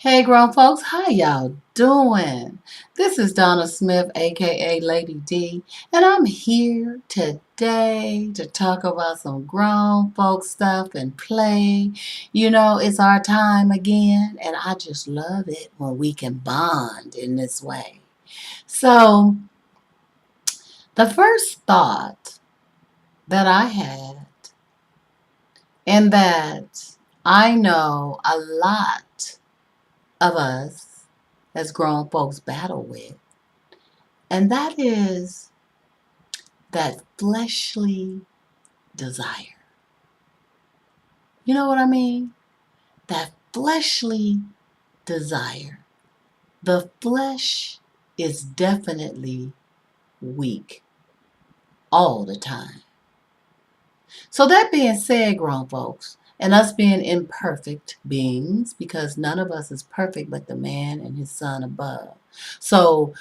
Hey grown folks, how y'all doing? This is Donna Smith, aka Lady D, and I'm here today to talk about some grown folk stuff and play. It's our time again, and I just love it when we can bond in this way. So, the first thought that I had, and that I know a lot of us as grown folks battle with, and that is that fleshly desire. You know what I mean? That fleshly desire. The flesh is definitely weak all the time. So, that being said, grown folks, and us being imperfect beings, because none of us is perfect but the man and his son above. So,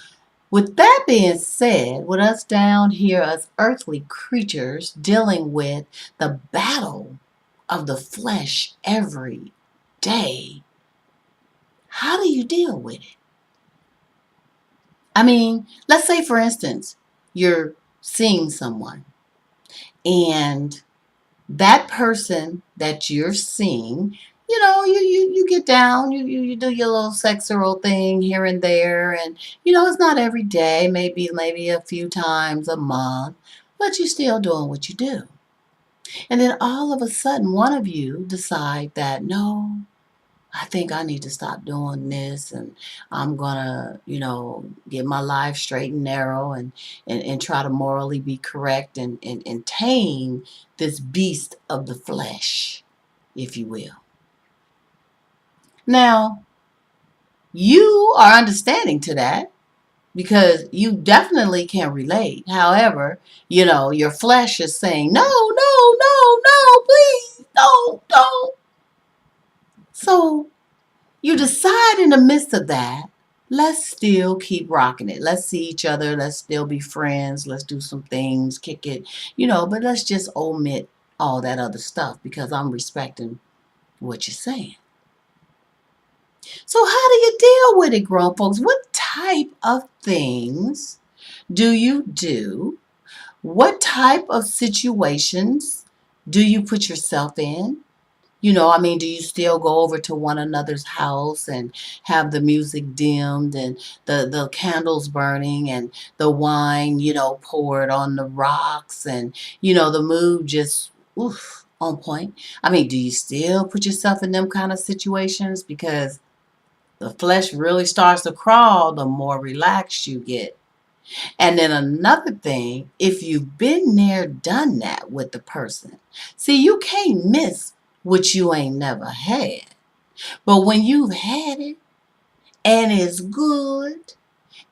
with that being said, with us down here as earthly creatures dealing with the battle of the flesh every day, how do you deal with it? I mean, let's say for instance, you're seeing someone and that person that you're seeing, you get down, you do your little sexual thing here and there, and it's not every day, maybe a few times a month, but you're still doing what you do. And then all of a sudden one of you decide that no, I think I need to stop doing this, and I'm gonna, get my life straight and narrow, and try to morally be correct, and tame this beast of the flesh, if you will. Now, you are understanding to that because you definitely can relate. However, your flesh is saying, no, no, no, no, please, don't. So you decide in the midst of that, let's still keep rocking it. Let's see each other. Let's still be friends. Let's do some things, kick it, but let's just omit all that other stuff because I'm respecting what you're saying. So, how do you deal with it, grown folks? What type of things do you do? What type of situations do you put yourself in? Do you still go over to one another's house and have the music dimmed and the candles burning and the wine, poured on the rocks and, the mood just, oof, on point? Do you still put yourself in them kind of situations? Because the flesh really starts to crawl the more relaxed you get. And then another thing, if you've been there, done that with the person, see, you can't miss what you ain't never had. But when you've had it and it's good,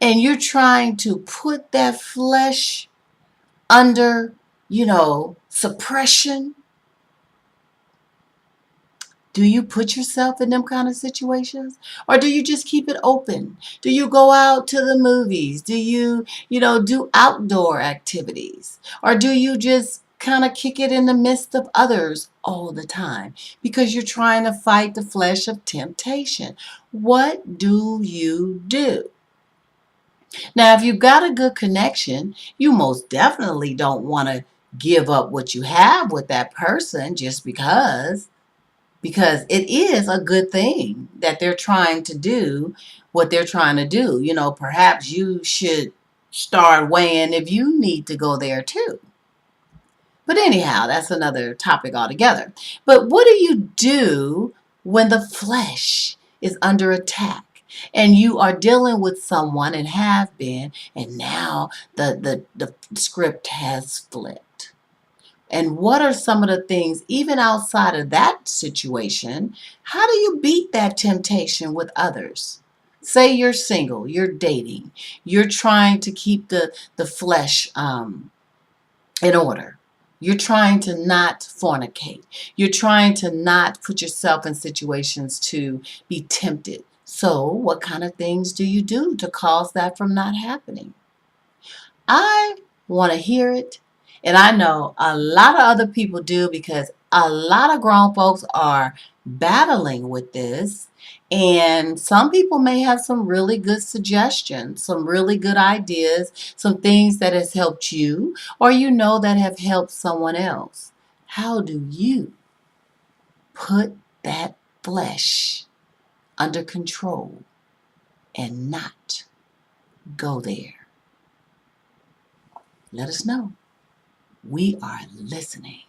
and you're trying to put that flesh under, suppression, do you put yourself in them kind of situations? Or do you just keep it open? Do you go out to the movies? Do you, do outdoor activities? Or do you just kind of kick it in the midst of others all the time because you're trying to fight the flesh of temptation? What do you do? Now, if you've got a good connection, you most definitely don't want to give up what you have with that person just because it is a good thing that they're trying to do what they're trying to do. Perhaps you should start weighing if you need to go there too. But anyhow, that's another topic altogether. But what do you do when the flesh is under attack and you are dealing with someone and have been, and now the script has flipped? And what are some of the things, even outside of that situation, how do you beat that temptation with others? Say you're single, you're dating, you're trying to keep the flesh in order. You're trying to not fornicate. You're trying to not put yourself in situations to be tempted. So, what kind of things do you do to cause that from not happening? I want to hear it. And I know a lot of other people do because a lot of grown folks are battling with this. And some people may have some really good suggestions, some really good ideas, some things that has helped you or that have helped someone else. How do you put that flesh under control and not go there? Let us know. We are listening.